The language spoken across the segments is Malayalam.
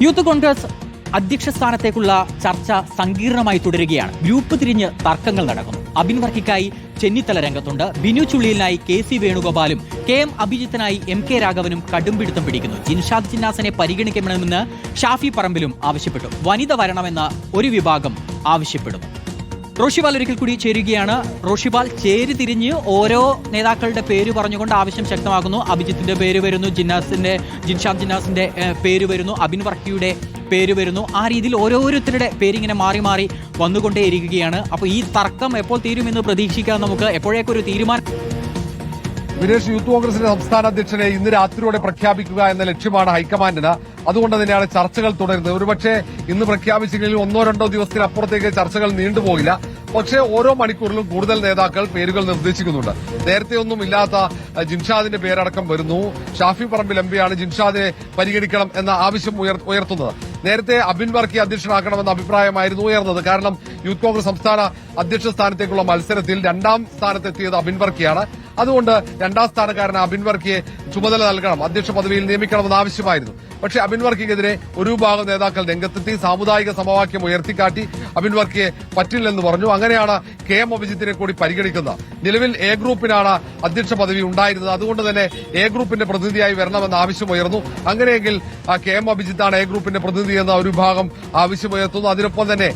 യൂത്ത് കോൺഗ്രസ് അധ്യക്ഷ സ്ഥാനത്തേക്കുള്ള ചർച്ച സങ്കീർണമായി തുടരുകയാണ്. ഗ്രൂപ്പ് തിരിഞ്ഞ് തർക്കങ്ങൾ നടക്കുന്നു. അബിൻ വർക്കിക്കായി ചെന്നിത്തല രംഗത്തുണ്ട്. ബിനു ചുള്ളിയിലിനായി KC വേണുഗോപാലും KM അഭിജിത്തിനായി MK രാഘവനും കടുംപിടുത്തം പിടിക്കുന്നു. ജിൻഷാദ് ജിന്നാസിനെ പരിഗണിക്കണമെന്ന് ഷാഫി പറമ്പിലും ആവശ്യപ്പെട്ടു. വനിത വരണമെന്ന് ഒരു വിഭാഗം ആവശ്യപ്പെടുന്നു. റോഷിപാൽ ഒരിക്കൽ കൂടി ചേരുകയാണ്. റോഷിപാൽ, ചേരി തിരിഞ്ഞ് ഓരോ നേതാക്കളുടെ പേര് പറഞ്ഞുകൊണ്ട് ആവശ്യം ശക്തമാകുന്നു. അഭിജിത്തിന്റെ പേര് വരുന്നു, ജിൻഷാദ് ജിന്നാസിന്റെ പേര് വരുന്നു, അബിൻ വർക്കിയുടെ പേര് വരുന്നു. ആ രീതിയിൽ ഓരോരുത്തരുടെ പേരിങ്ങനെ മാറി മാറി വന്നുകൊണ്ടേയിരിക്കുകയാണ്. അപ്പോൾ ഈ തർക്കം എപ്പോൾ തീരുമെന്ന് പ്രതീക്ഷിക്കാൻ നമുക്ക് എപ്പോഴേക്കൊരു തീരുമാനം? വിനേഷ്, യൂത്ത് കോൺഗ്രസിന്റെ സംസ്ഥാന അധ്യക്ഷനെ ഇന്ന് രാത്രിയോടെ പ്രഖ്യാപിക്കുക എന്ന ലക്ഷ്യമാണ് ഹൈക്കമാൻഡിന്. അതുകൊണ്ട് തന്നെയാണ് ചർച്ചകൾ തുടരുന്നത്. ഒരുപക്ഷെ ഇന്ന് പ്രഖ്യാപിച്ചെങ്കിലും 1-2 ദിവസത്തിനപ്പുറത്തേക്ക് ചർച്ചകൾ നീണ്ടുപോകില്ല. പക്ഷേ ഓരോ മണിക്കൂറിലും കൂടുതൽ നേതാക്കൾ പേരുകൾ നിർദ്ദേശിക്കുന്നുണ്ട്. നേരത്തെ ഒന്നും ഇല്ലാത്ത ജിൻഷാദിന്റെ പേരടക്കം വരുന്നു. ഷാഫി പറമ്പിൽ MPയാണ് ജിൻഷാദിനെ പരിഗണിക്കണം എന്ന ആവശ്യം ഉയർത്തുന്നത്. നേരത്തെ അബിൻ വർക്കി അധ്യക്ഷനാക്കണമെന്ന അഭിപ്രായമായിരുന്നു ഉയർന്നത്. കാരണം യൂത്ത് കോൺഗ്രസ് സംസ്ഥാന അധ്യക്ഷ സ്ഥാനത്തേക്കുള്ള മത്സരത്തിൽ 2ാം സ്ഥാനത്തെത്തിയത് അബിൻ വർക്കിയാണ്. അതുകൊണ്ട് 2ാം സ്ഥാനക്കാരന് അബിൻ വർക്കിയെ ചുമതല നൽകണം, അധ്യക്ഷ പദവിയിൽ നിയമിക്കണമെന്ന് ആവശ്യമായിരുന്നു. പക്ഷേ അബിൻ വർക്കിക്കെതിരെ ഒരു വിഭാഗം നേതാക്കൾ രംഗത്തെത്തി സാമുദായിക സമവാക്യം ഉയർത്തിക്കാട്ടി അബിൻ വർക്കിയെ പറ്റില്ലെന്ന് പറഞ്ഞു. അങ്ങനെയാണ് KM അഭിജിത്തിനെ കൂടി പരിഗണിക്കുന്നത്. നിലവിൽ A ഗ്രൂപ്പിനാണ് അധ്യക്ഷ പദവി ഉണ്ടായിരുന്നത്. അതുകൊണ്ട് തന്നെ A ഗ്രൂപ്പിന്റെ പ്രതിനിധിയായി വരണമെന്ന ആവശ്യമുയർന്നു. അങ്ങനെയെങ്കിൽ KM അഭിജിത്താണ് A ഗ്രൂപ്പിന്റെ പ്രതിനിധി എന്ന ഒരു വിഭാഗം ആവശ്യമുയർത്തുന്നു. അതിനൊപ്പം തന്നെ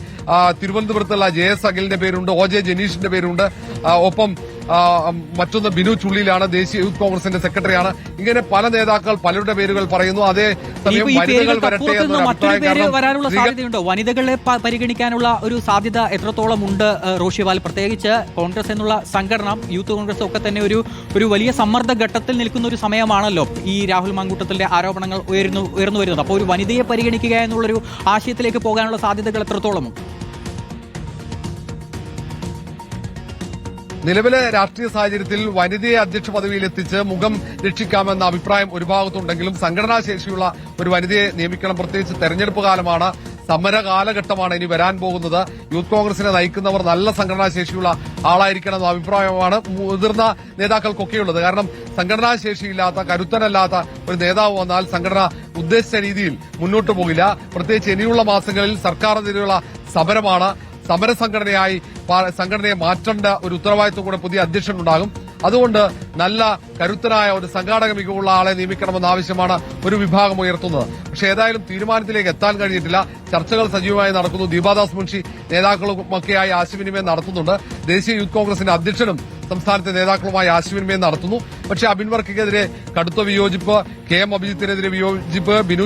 തിരുവനന്തപുരത്തുള്ള JS അഖിലിന്റെ പേരുണ്ട്, OJ ജനീഷിന്റെ പേരുണ്ട്. ഒപ്പം മറ്റൊന്ന് ബിനു ചുള്ളിയിലാണ്, ദേശീയ യൂത്ത് കോൺഗ്രസിന്റെ സെക്രട്ടറിയാണ്. ഇങ്ങനെ പല നേതാക്കൾ പലരുടെ പേരുകൾ പറയുന്നു. അതേസമയം വനിതകൾ വരട്ടെ വരാനുള്ള സാധ്യതയുണ്ടോ? വനിതകളെ പരിഗണിക്കാനുള്ള ഒരു സാധ്യത എത്രത്തോളം ഉണ്ട് റോഷിപാൽ? പ്രത്യേകിച്ച് കോൺഗ്രസ് എന്നുള്ള സംഘടന, യൂത്ത് കോൺഗ്രസ് ഒക്കെ തന്നെ ഒരു വലിയ സമ്മർദ്ദ ഘട്ടത്തിൽ നിൽക്കുന്ന ഒരു സമയമാണല്ലോ ഈ രാഹുൽ മാങ്കൂട്ടത്തിന്റെ ആരോപണങ്ങൾ ഉയർന്നു വരുന്നത്. അപ്പോൾ ഒരു വനിതയെ പരിഗണിക്കുക എന്നുള്ളൊരു ആശയത്തിലേക്ക് പോകാനുള്ള സാധ്യതകൾ എത്രത്തോളമുണ്ട്? നിലവിലെ രാഷ്ട്രീയ സാഹചര്യത്തിൽ വനിതയെ അധ്യക്ഷ പദവിയിൽ എത്തിച്ച് മുഖം രക്ഷിക്കാമെന്ന അഭിപ്രായം ഒരു ഭാഗത്തുണ്ടെങ്കിലും സംഘടനാ ശേഷിയുള്ള ഒരു വനിതയെ നിയമിക്കണം. പ്രത്യേകിച്ച് തെരഞ്ഞെടുപ്പ് കാലമാണ്, സമര കാലഘട്ടമാണ് ഇനി വരാൻ പോകുന്നത്. യൂത്ത് കോൺഗ്രസിനെ നയിക്കുന്നവർ നല്ല സംഘടനാ ശേഷിയുള്ള ആളായിരിക്കണം എന്ന അഭിപ്രായമാണ് മുതിർന്ന നേതാക്കൾക്കൊക്കെയുള്ളത്. കാരണം സംഘടനാ ശേഷിയില്ലാത്ത, കരുത്തനല്ലാത്ത ഒരു നേതാവ് വന്നാൽ സംഘടന ഉദ്ദേശിച്ച രീതിയിൽ മുന്നോട്ട് പോകില്ല. പ്രത്യേകിച്ച് ഇനിയുള്ള മാസങ്ങളിൽ സർക്കാരിനെതിരെയുള്ള സമരമാണ്. സമരസംഘടനയായി സംഘടനയെ മാറ്റേണ്ട ഒരു ഉത്തരവാദിത്വം കൂടെ പുതിയ അധ്യക്ഷനുണ്ടാകും. അതുകൊണ്ട് നല്ല കരുത്തനായ ഒരു സംഘാടക മികവുള്ള ആളെ നിയമിക്കണമെന്ന ആവശ്യമാണ് ഒരു വിഭാഗം ഉയർത്തുന്നത്. പക്ഷേ ഏതായാലും തീരുമാനത്തിലേക്ക് എത്താൻ കഴിഞ്ഞിട്ടില്ല. ചർച്ചകൾ സജീവമായി നടക്കുന്നു. ദീപാദാസ് മുൻഷി നേതാക്കളുമൊക്കെയായി ആശയവിനിമയം നടത്തുന്നുണ്ട്. ദേശീയ യൂത്ത് കോൺഗ്രസിന്റെ അധ്യക്ഷനും സംസ്ഥാനത്തെ നേതാക്കളുമായി ആശയവിനിമയം നടത്തുന്നു. പക്ഷേ അബിൻ വർക്കിക്കെതിരെ കടുത്ത വിയോജിപ്പ്, KM അഭിജിത്തിനെതിരെ വിയോജിപ്പ്, ബിനു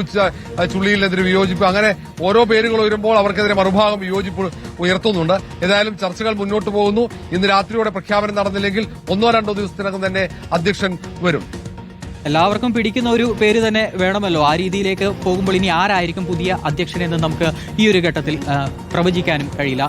ചുള്ളിയിലെതിരെ വിയോജിപ്പ്, അങ്ങനെ ഓരോ പേരുകൾ ഉയരുമ്പോൾ അവർക്കെതിരെ മറുഭാഗം വിയോജിപ്പ് ഉയർത്തുന്നുണ്ട്. ഏതായാലും ചർച്ചകൾ മുന്നോട്ട് പോകുന്നു. ഇന്ന് രാത്രിയോടെ പ്രഖ്യാപനം നടന്നില്ലെങ്കിൽ 1-2 ദിവസത്തിനകം തന്നെ അധ്യക്ഷൻ വരും. എല്ലാവർക്കും പിടിക്കുന്ന ഒരു പേര് തന്നെ വേണമല്ലോ. ആ രീതിയിലേക്ക് പോകുമ്പോൾ ഇനി ആരായിരിക്കും പുതിയ അധ്യക്ഷനെന്ന് നമുക്ക് ഈ ഒരു ഘട്ടത്തിൽ പ്രവചിക്കാനും കഴിയില്ല.